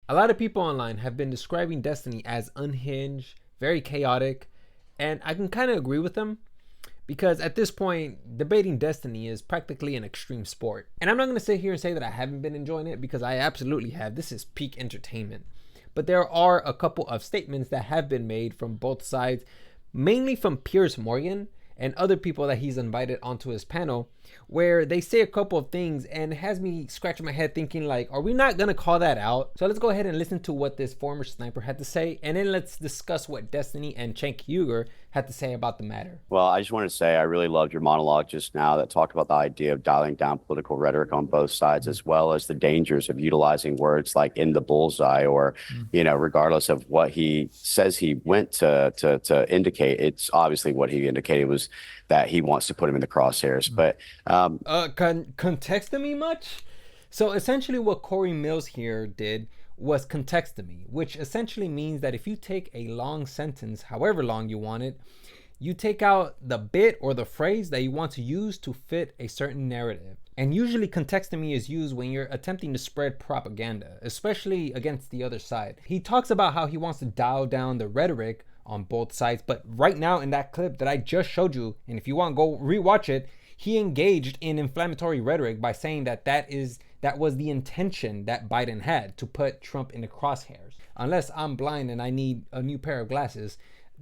A lot of people online have been describing Destiny as unhinged, very chaotic, and I can kind of agree with them because at this point, debating Destiny is practically an extreme sport. And I'm not going to sit here and say that I haven't been enjoying it because I absolutely have. This is peak entertainment. But there are a couple of statements that have been made from both sides, mainly from Piers Morgan and other people that he's invited onto his panel, where they say a couple of things and it has me scratching my head thinking like, are we not gonna call that out? So let's go ahead and listen to what this former sniper had to say, and then let's discuss what Destiny and Cenk Uygur had to say about the matter. Well, I just wanted to say I really loved your monologue just now that talked about the idea of dialing down political rhetoric on both sides, as well as the dangers of utilizing words like in the bullseye or, regardless of what he says he went to indicate. It's obviously what he indicated was that he wants to put him in the crosshairs. But Contextomy much? So essentially what Cory Mills here did was contextomy, which essentially means that if you take a long sentence, however long you want it, you take out the bit or the phrase that you want to use to fit a certain narrative. And usually contextomy is used when you're attempting to spread propaganda, especially against the other side. He talks about how he wants to dial down the rhetoric on both sides, but right now in that clip that I just showed you, and if you want, go rewatch it, he engaged in inflammatory rhetoric by saying that was the intention that Biden had, to put Trump in the crosshairs. Unless I'm blind and I need a new pair of glasses,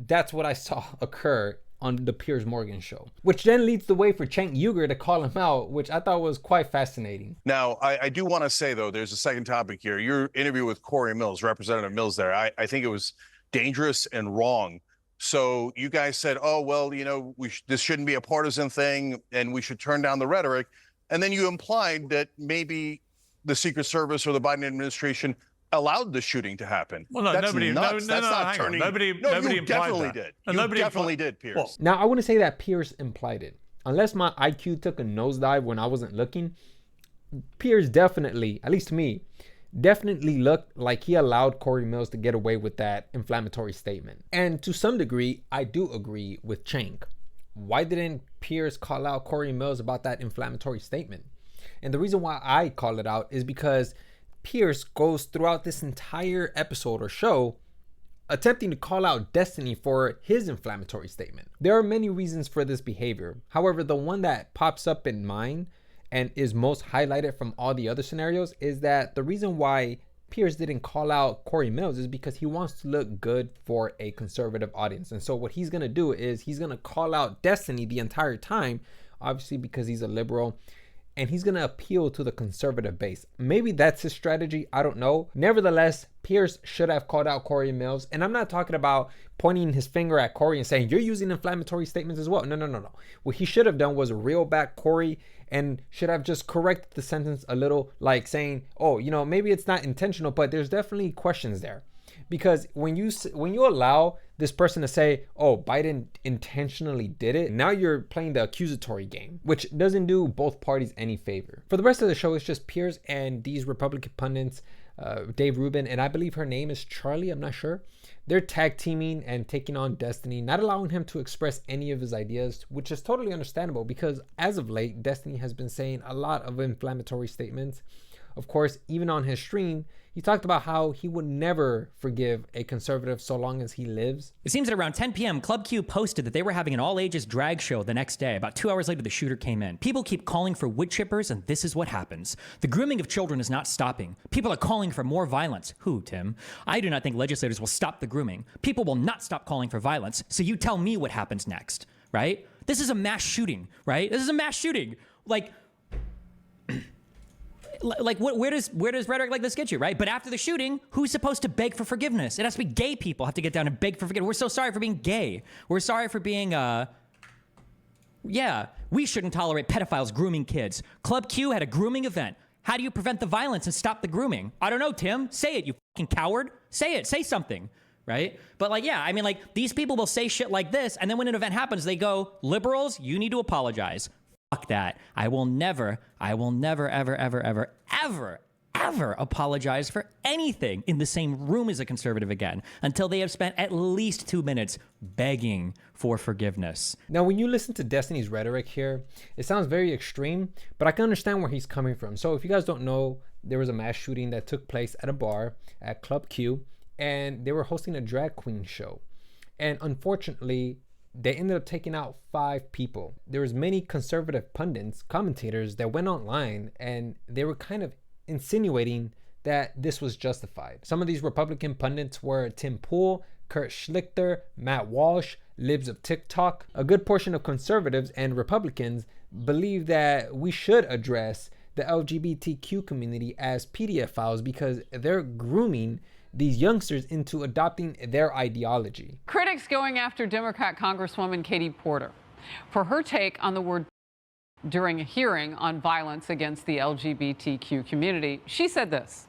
that's what I saw occur on the Piers Morgan show, which then leads the way for Cenk Uygur to call him out, which I thought was quite fascinating. Now, I do want to say, though, there's a second topic here. Your interview with Cory Mills, Representative Mills there, I think it was dangerous and wrong. So you guys said, oh, well, this shouldn't be a partisan thing and we should turn down the rhetoric. And then you implied that maybe the Secret Service or the Biden administration allowed the shooting to happen. Well, no, that's nobody, nuts. no, That's no, not hang on. turning. Nobody you implied definitely that. did. And You nobody definitely did, Piers. Well, Now, I wouldn't say that Piers implied it. Unless my IQ took a nosedive when I wasn't looking, Piers definitely, at least to me, definitely looked like he allowed Cory Mills to get away with that inflammatory statement. And to some degree, I do agree with Cenk. Why didn't Piers call out Cory Mills about that inflammatory statement? And the reason why I call it out is because Piers goes throughout this entire episode or show attempting to call out Destiny for his inflammatory statement. There are many reasons for this behavior. However, the one that pops up in mind and is most highlighted from all the other scenarios is that the reason why Piers didn't call out Cory Mills is because he wants to look good for a conservative audience. And so what he's going to do is he's going to call out Destiny the entire time, obviously because he's a liberal, and he's going to appeal to the conservative base. Maybe that's his strategy. I don't know. Nevertheless, Piers should have called out Cory Mills. And I'm not talking about pointing his finger at Cory and saying, you're using inflammatory statements as well. No. What he should have done was reel back Cory and should have just corrected the sentence a little, like saying, oh, maybe it's not intentional, but there's definitely questions there. Because when you allow this person to say, oh, Biden intentionally did it, now you're playing the accusatory game, which doesn't do both parties any favor. For the rest of the show, it's just Piers and these Republican pundits, Dave Rubin, and I believe her name is Charlie, I'm not sure. They're tag teaming and taking on Destiny, not allowing him to express any of his ideas, which is totally understandable because as of late, Destiny has been saying a lot of inflammatory statements. Of course, even on his stream, he talked about how he would never forgive a conservative so long as he lives. It seems at around 10 p.m., Club Q posted that they were having an all-ages drag show the next day. About 2 hours later, the shooter came in. People keep calling for wood chippers, and this is what happens. The grooming of children is not stopping. People are calling for more violence. Who, Tim? I do not think legislators will stop the grooming. People will not stop calling for violence, so you tell me what happens next, right? This is a mass shooting, right? This is a mass shooting. Where does rhetoric like this get you, right? But after the shooting, who's supposed to beg for forgiveness? It has to be gay people have to get down and beg for forgiveness. We're so sorry for being gay. We're sorry for being, we shouldn't tolerate pedophiles grooming kids. Club Q had a grooming event. How do you prevent the violence and stop the grooming? I don't know, Tim. Say it, you fucking coward. Say it. Say something, right? But these people will say shit like this, and then when an event happens, they go, liberals, you need to apologize. Fuck that. I will never, ever apologize for anything in the same room as a conservative again until they have spent at least 2 minutes begging for forgiveness. Now, when you listen to Destiny's rhetoric here, it sounds very extreme, but I can understand where he's coming from. So if you guys don't know, there was a mass shooting that took place at a bar at Club Q, and they were hosting a drag queen show. And unfortunately, they ended up taking out 5 people. There was many conservative pundits, commentators that went online, and they were kind of insinuating that this was justified. Some of these Republican pundits were Tim Pool, Kurt Schlichter, Matt Walsh, Libs of TikTok. A good portion of conservatives and Republicans believe that we should address the LGBTQ community as pedophiles because they're grooming these youngsters into adopting their ideology. Critics going after Democrat Congresswoman Katie Porter for her take on the word during a hearing on violence against the LGBTQ community. She said this.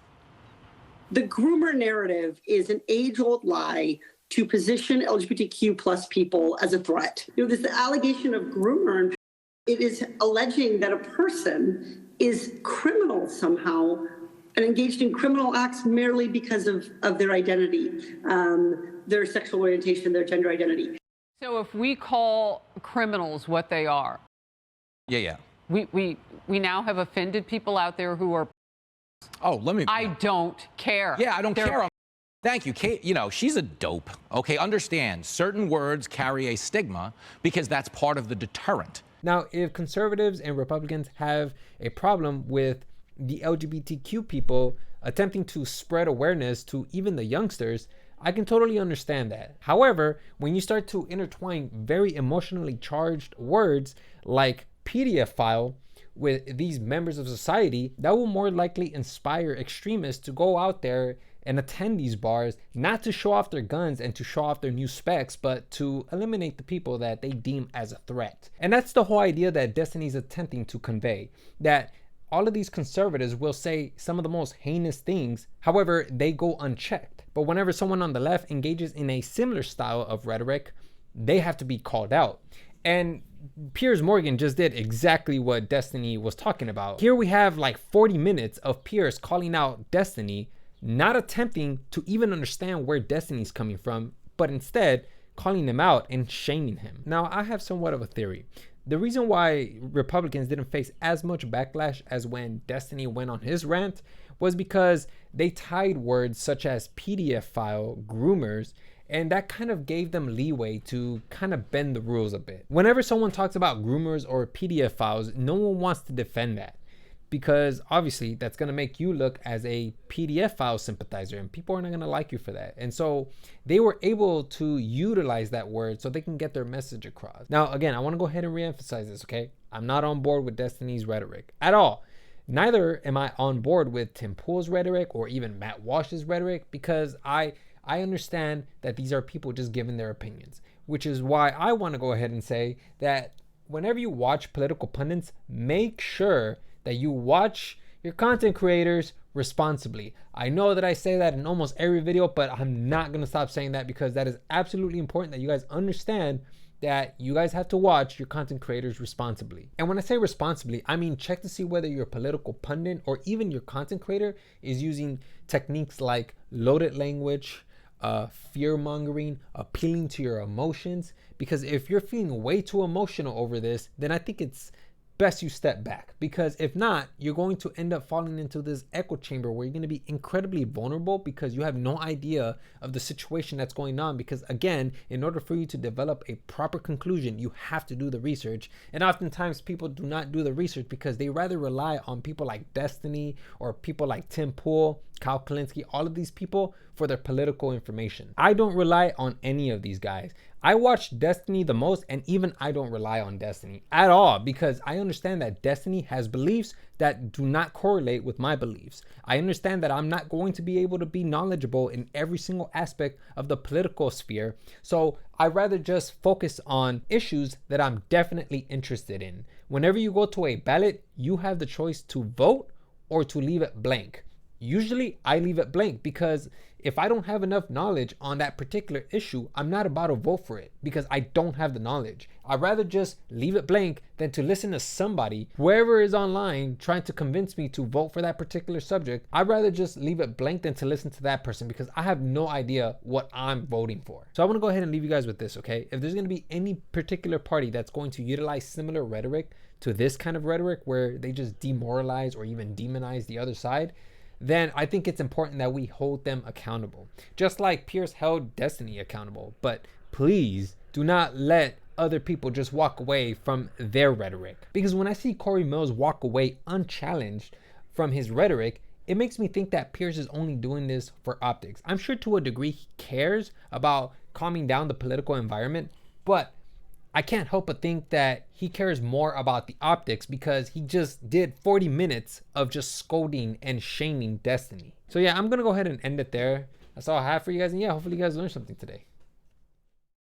The groomer narrative is an age-old lie to position LGBTQ plus people as a threat. This allegation of groomer, it is alleging that a person is criminal somehow and engaged in criminal acts merely because of their identity, their sexual orientation, their gender identity. So if we call criminals what they are, we now have offended people out there who are. Oh, let me. I don't care. Yeah, I don't care. Thank you, Kate. You know, she's a dope. Okay, understand. Certain words carry a stigma because that's part of the deterrent. Now, if conservatives and Republicans have a problem with the LGBTQ people attempting to spread awareness to even the youngsters, I can totally understand that. However, when you start to intertwine very emotionally charged words like pedophile with these members of society, that will more likely inspire extremists to go out there and attend these bars, not to show off their guns and to show off their new specs, but to eliminate the people that they deem as a threat. And that's the whole idea that Destiny's attempting to convey, that all of these conservatives will say some of the most heinous things, however, they go unchecked. But whenever someone on the left engages in a similar style of rhetoric, they have to be called out. And Piers Morgan just did exactly what Destiny was talking about. Here we have like 40 minutes of Piers calling out Destiny, not attempting to even understand where Destiny's coming from, but instead calling him out and shaming him. Now, I have somewhat of a theory. The reason why Republicans didn't face as much backlash as when Destiny went on his rant was because they tied words such as pedophile, groomers, and that kind of gave them leeway to kind of bend the rules a bit. Whenever someone talks about groomers or pedophiles, no one wants to defend that, because obviously that's going to make you look as a pedophile sympathizer, and people are not going to like you for that. And so they were able to utilize that word so they can get their message across. Now, again, I want to go ahead and reemphasize this, okay? I'm not on board with Destiny's rhetoric at all. Neither am I on board with Tim Pool's rhetoric or even Matt Walsh's rhetoric, because I understand that these are people just giving their opinions, which is why I want to go ahead and say that whenever you watch political pundits, make sure that you watch your content creators responsibly. I know that I say that in almost every video, but I'm not going to stop saying that because that is absolutely important that you guys understand that you guys have to watch your content creators responsibly. And when I say responsibly, I mean check to see whether your political pundit or even your content creator is using techniques like loaded language, fear-mongering, appealing to your emotions. Because if you're feeling way too emotional over this, then I think it's best you step back, because if not, you're going to end up falling into this echo chamber where you're going to be incredibly vulnerable because you have no idea of the situation that's going on. Because again, in order for you to develop a proper conclusion, you have to do the research, and oftentimes people do not do the research because they rather rely on people like Destiny or people like Tim Pool, Kyle Kalinske, all of these people for their political information. I don't rely on any of these guys. I watch Destiny the most, and even I don't rely on Destiny at all because I understand that Destiny has beliefs that do not correlate with my beliefs. I understand that I'm not going to be able to be knowledgeable in every single aspect of the political sphere, so I'd rather just focus on issues that I'm definitely interested in. Whenever you go to a ballot, you have the choice to vote or to leave it blank. usually I leave it blank, because if I don't have enough knowledge on that particular issue, I'm not about to vote for it because I don't have the knowledge. I'd rather just leave it blank than to listen to somebody, whoever is online, trying to convince me to vote for that particular subject. I'd rather just leave it blank than to listen to that person, because I have no idea what I'm voting for. So I want to go ahead and leave you guys with this, okay? If there's going to be any particular party that's going to utilize similar rhetoric to this kind of rhetoric, where they just demoralize or even demonize the other side, then I think it's important that we hold them accountable. Just like Piers held Destiny accountable. But please do not let other people just walk away from their rhetoric. Because when I see Cory Mills walk away unchallenged from his rhetoric, it makes me think that Piers is only doing this for optics. I'm sure to a degree he cares about calming down the political environment, but I can't help but think that he cares more about the optics, because he just did 40 minutes of just scolding and shaming Destiny. So yeah, I'm gonna go ahead and end it there. That's all I have for you guys. And yeah, hopefully you guys learned something today.